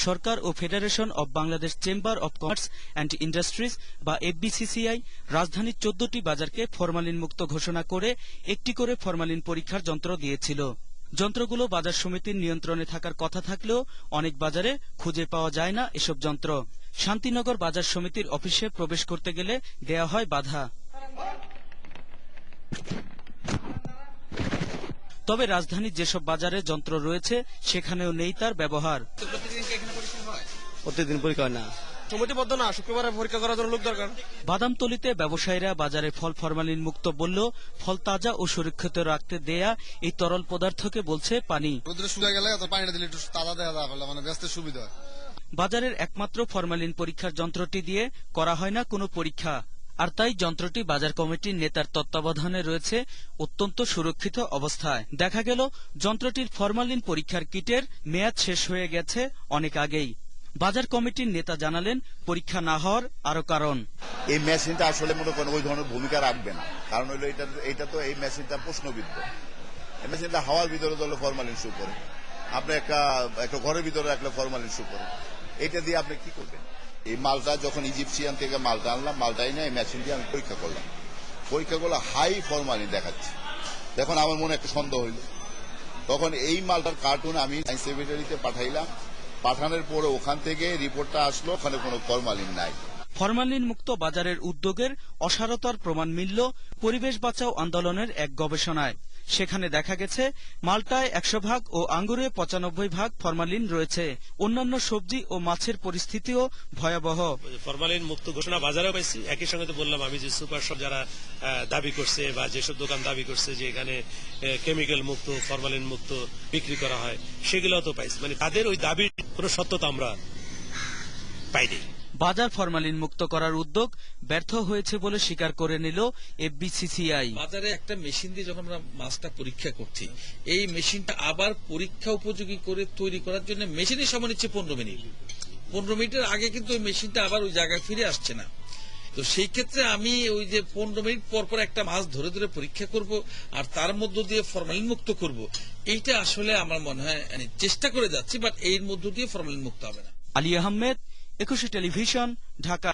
সরকার ও federation of Bangladesh chamber of commerce and industries বা FBCCI রাজধানীর 14টি বাজারকে ফরমালিন মুক্ত ঘোষণা করে একটি করে ফরমালিন পরীক্ষার যন্ত্র দিয়েছিল। যন্ত্রগুলো বাজার সমিতির নিয়ন্ত্রণে থাকার কথা থাকলেও অনেক বাজারে খুঁজে পাওয়া যায় না এসব যন্ত্র। শান্তিনগর বাজার সমিতির অফিসে প্রবেশ করতে গেলে দেয়া হয় বাধা। তবে রাজধানীর যেসব বাজারে যন্ত্র রয়েছে সেখানেও নেই তার ব্যবহার। প্রতিদিন পরীক্ষা হয় না, সমিতিবদ্ধ না, শুক্রবারে পরীক্ষা করার জন্য লোক দরকার। বাদামতলীতে ব্যবসায়ীরা বাজারে ফল ফরমালিন মুক্ত বললেও ফল তাজা ও সুরক্ষিত রাখতে দেয়া এই তরল পদার্থকে বলছে পানি। বাজারের একমাত্র ফরমালিন পরীক্ষার যন্ত্রটি দিয়ে করা হয় না কোনো পরীক্ষা, আর তাই যন্ত্রটি বাজার কমিটির নেতার তত্ত্বাবধানে রয়েছে অত্যন্ত সুরক্ষিত অবস্থায়। দেখা গেল যন্ত্রটির ফরমালিন পরীক্ষার কিটের মেয়াদ শেষ হয়ে গেছে অনেক আগেই। বাজার কমিটির নেতা জানালেন, পরীক্ষা না হওয়ার আরো কারণ। এই মেশিনটা আসলে মনে করেন ওই ধরনের ভূমিকা রাখবে না, কারণ হলো এটা তো এই মেশিনটা প্রশ্নবিদ্ধ। এই মেশিনটা হাওয়ার ভিতরে ধরলে ফরমালিন শু করে, আপনি একটা ঘরের ভিতরে রাখলে ফরমালিন শু করে, এটা দিয়ে আপনি কি করবেন? এই মালটা যখন ইজিপশিয়ান থেকে মালটা আনলাম, মালটাই না এই মেশিন দিয়ে আমি পরীক্ষা করলাম, পরীক্ষা করলে হাই ফরমালিন দেখাচ্ছে। এখন আমার মনে একটা সন্দেহ হইল, তখন এই মালটার কার্টুন আমি সায়েন্স ল্যাবরেটরিতে পাঠাইলাম, পাঠানোর পরে ওখান থেকে রিপোর্টটা আসলো ওখানে কোনো ফরমালিন নাই। ফরমালিন মুক্ত বাজারের উদ্যোগের অসারতার প্রমাণ মিলল পরিবেশ বাঁচাও আন্দোলনের এক গবেষণায়। সেখানে দেখা গেছে মালটায় 100% ও আঙ্গুরে 95% ফরমালিন রয়েছে। অন্যান্য সবজি ও মাছের পরিস্থিতিও ভয়াবহ। ফরমালিন মুক্ত ঘোষণা বাজারেও পাইছি, একই সঙ্গে তো বললাম আমি যে সুপার শপ যারা দাবি করছে বা যেসব দোকান দাবি করছে যে এখানে কেমিক্যাল মুক্ত ফরমালিন মুক্ত বিক্রি করা হয়, সেগুলোও তো পাইছি। মানে তাদের ওই দাবির কোনো সত্যতা আমরা পাইনি। বাজার ফরমালিন মুক্ত করার উদ্যোগ ব্যর্থ হয়েছে বলে স্বীকার করে নিল এফবিসিসিআই। বাজারে একটা মেশিন দিয়ে যখন আমরা মাছটা পরীক্ষা করছি, এই মেশিনটা আবার পরীক্ষা উপযোগী করে তৈরি করার জন্য মেশিনের সময় নিচ্ছে 15 মিনিট। 15 মিনিটের আগে কিন্তু ওই মেশিনটা আবার ওই জায়গায় ফিরে আসছে না। তো সেই ক্ষেত্রে আমি ওই যে 15 মিনিট পর পর একটা মাছ ধরে ধরে পরীক্ষা করব আর তার মধ্য দিয়ে ফরমালিন মুক্ত করব, এইটা আসলে আমার মনে হয় চেষ্টা করে যাচ্ছি, বাট এর মধ্য দিয়ে ফরমালিন মুক্ত হবে না। আলী আহমেদ, 21 টেলিভিশন, ঢাকা।